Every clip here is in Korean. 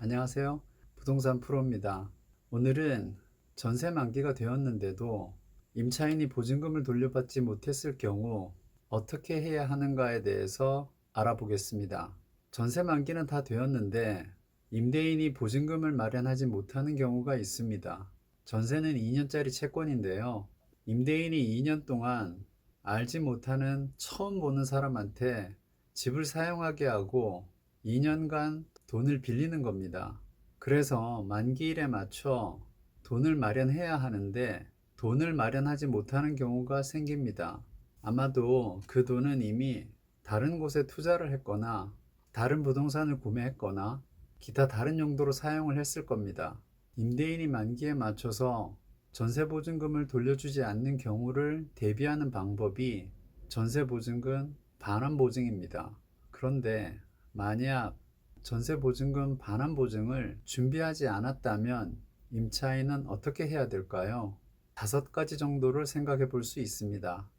안녕하세요. 부동산 프로입니다. 오늘은 전세 만기가 되었는데도 임차인이 보증금을 돌려받지 못했을 경우 어떻게 해야 하는가에 대해서 알아보겠습니다. 전세 만기는 다 되었는데 임대인이 보증금을 마련하지 못하는 경우가 있습니다. 전세는 2년짜리 채권인데요. 임대인이 2년 동안 알지 못하는 처음 보는 사람한테 집을 사용하게 하고 2년간 돈을 빌리는 겁니다. 그래서 만기일에 맞춰 돈을 마련해야 하는데 돈을 마련하지 못하는 경우가 생깁니다. 아마도 그 돈은 이미 다른 곳에 투자를 했거나 다른 부동산을 구매했거나 기타 다른 용도로 사용을 했을 겁니다. 임대인이 만기에 맞춰서 전세보증금을 돌려주지 않는 경우를 대비하는 방법이 전세보증금 반환보증입니다. 그런데 만약 전세보증금 반환보증을 준비하지 않았다면 임차인은 어떻게 해야 될까요? 5가지 정도를 생각해 볼 수 있습니다.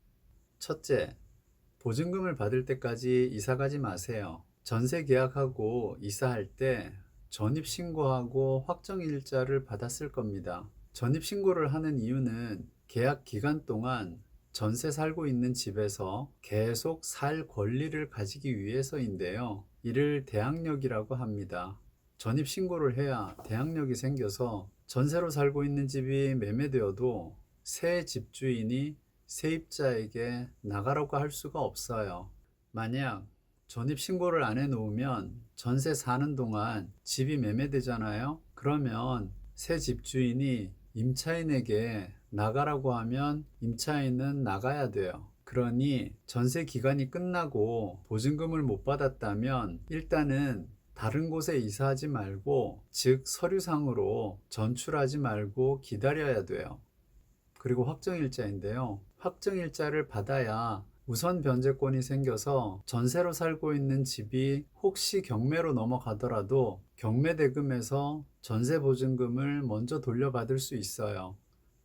첫째, 보증금을 받을 때까지 이사 가지 마세요. 전세 계약하고 이사할 때 전입신고하고 확정일자를 받았을 겁니다. 전입신고를 하는 이유는 계약 기간 동안 전세 살고 있는 집에서 계속 살 권리를 가지기 위해서인데요. 이를 대항력이라고 합니다. 전입신고를 해야 대항력이 생겨서 전세로 살고 있는 집이 매매되어도 새 집주인이 세입자에게 나가라고 할 수가 없어요. 만약 전입신고를 안 해놓으면 전세 사는 동안 집이 매매되잖아요. 그러면 새 집주인이 임차인에게 나가라고 하면 임차인은 나가야 돼요. 그러니 전세 기간이 끝나고 보증금을 못 받았다면 일단은 다른 곳에 이사하지 말고, 즉 서류상으로 전출하지 말고 기다려야 돼요. 그리고 확정일자인데요. 확정일자를 받아야 우선 변제권이 생겨서 전세로 살고 있는 집이 혹시 경매로 넘어가더라도 경매대금에서 전세보증금을 먼저 돌려받을 수 있어요.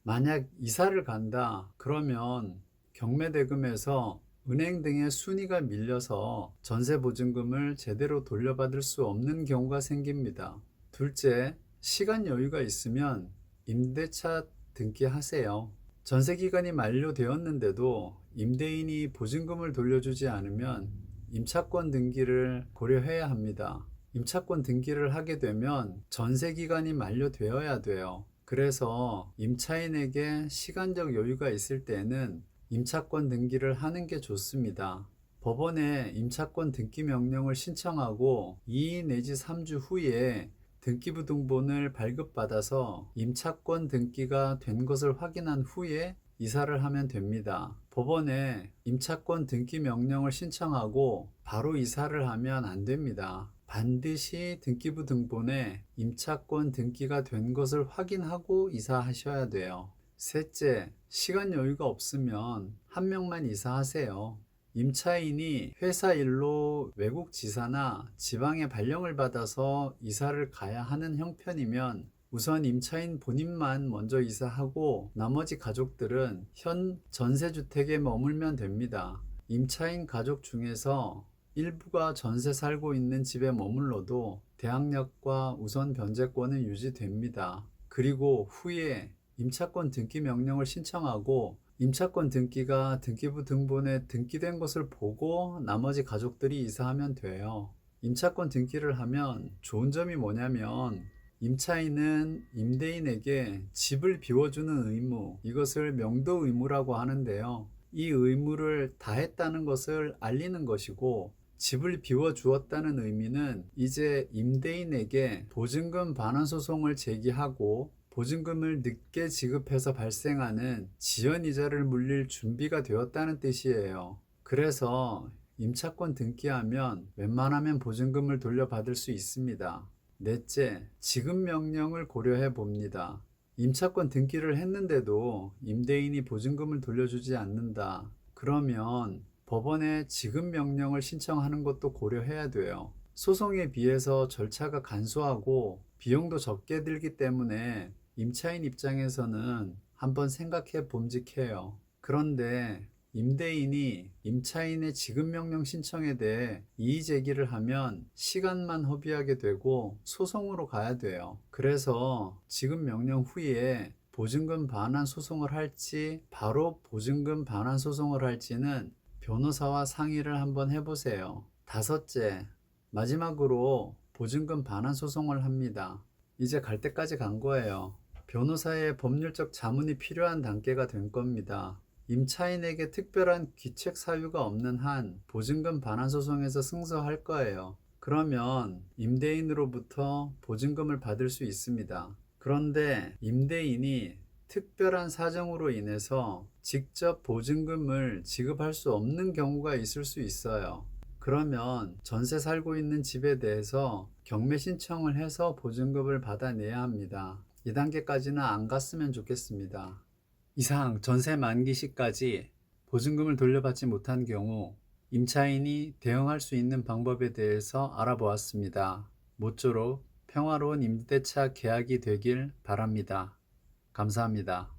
만약 이사를 간다 그러면 경매대금에서 은행 등의 순위가 밀려서 전세보증금을 제대로 돌려받을 수 없는 경우가 생깁니다. 둘째, 시간 여유가 있으면 임대차 등기하세요. 전세기간이 만료되었는데도 임대인이 보증금을 돌려주지 않으면 임차권 등기를 고려해야 합니다. 임차권 등기를 하게 되면 전세기간이 만료되어야 돼요. 그래서 임차인에게 시간적 여유가 있을 때는 임차권 등기를 하는 게 좋습니다. 법원에 임차권 등기 명령을 신청하고 2 내지 3주 후에 등기부 등본을 발급받아서 임차권 등기가 된 것을 확인한 후에 이사를 하면 됩니다. 법원에 임차권 등기 명령을 신청하고 바로 이사를 하면 안 됩니다. 반드시 등기부 등본에 임차권 등기가 된 것을 확인하고 이사하셔야 돼요. 셋째, 시간 여유가 없으면 한 명만 이사하세요. 임차인이 회사 일로 외국 지사나 지방에 발령을 받아서 이사를 가야 하는 형편이면 우선 임차인 본인만 먼저 이사하고 나머지 가족들은 현 전세주택에 머물면 됩니다. 임차인 가족 중에서 일부가 전세 살고 있는 집에 머물러도 대항력과 우선 변제권은 유지됩니다. 그리고 후에 임차권 등기 명령을 신청하고 임차권 등기가 등기부 등본에 등기된 것을 보고 나머지 가족들이 이사하면 돼요. 임차권 등기를 하면 좋은 점이 뭐냐면 임차인은 임대인에게 집을 비워주는 의무, 이것을 명도 의무라고 하는데요. 이 의무를 다했다는 것을 알리는 것이고, 집을 비워주었다는 의미는 이제 임대인에게 보증금 반환 소송을 제기하고 보증금을 늦게 지급해서 발생하는 지연이자를 물릴 준비가 되었다는 뜻이에요. 그래서 임차권 등기하면 웬만하면 보증금을 돌려받을 수 있습니다. 넷째, 지급 명령을 고려해 봅니다. 임차권 등기를 했는데도 임대인이 보증금을 돌려주지 않는다. 그러면 법원에 지급 명령을 신청하는 것도 고려해야 돼요. 소송에 비해서 절차가 간소하고 비용도 적게 들기 때문에 임차인 입장에서는 한번 생각해 봄직해요. 그런데 임대인이 임차인의 지급명령 신청에 대해 이의 제기를 하면 시간만 허비하게 되고 소송으로 가야 돼요. 그래서 지급명령 후에 보증금 반환 소송을 할지 바로 보증금 반환 소송을 할지는 변호사와 상의를 한번 해보세요. 다섯째, 마지막으로 보증금 반환 소송을 합니다. 이제 갈 때까지 간 거예요. 변호사의 법률적 자문이 필요한 단계가 된 겁니다. 임차인에게 특별한 귀책 사유가 없는 한 보증금 반환 소송에서 승소할 거예요. 그러면 임대인으로부터 보증금을 받을 수 있습니다. 그런데 임대인이 특별한 사정으로 인해서 직접 보증금을 지급할 수 없는 경우가 있을 수 있어요. 그러면 전세 살고 있는 집에 대해서 경매 신청을 해서 보증금을 받아내야 합니다. 이 단계까지는 안 갔으면 좋겠습니다. 이상 전세 만기 시까지 보증금을 돌려받지 못한 경우 임차인이 대응할 수 있는 방법에 대해서 알아보았습니다. 모쪼록 평화로운 임대차 계약이 되길 바랍니다. 감사합니다.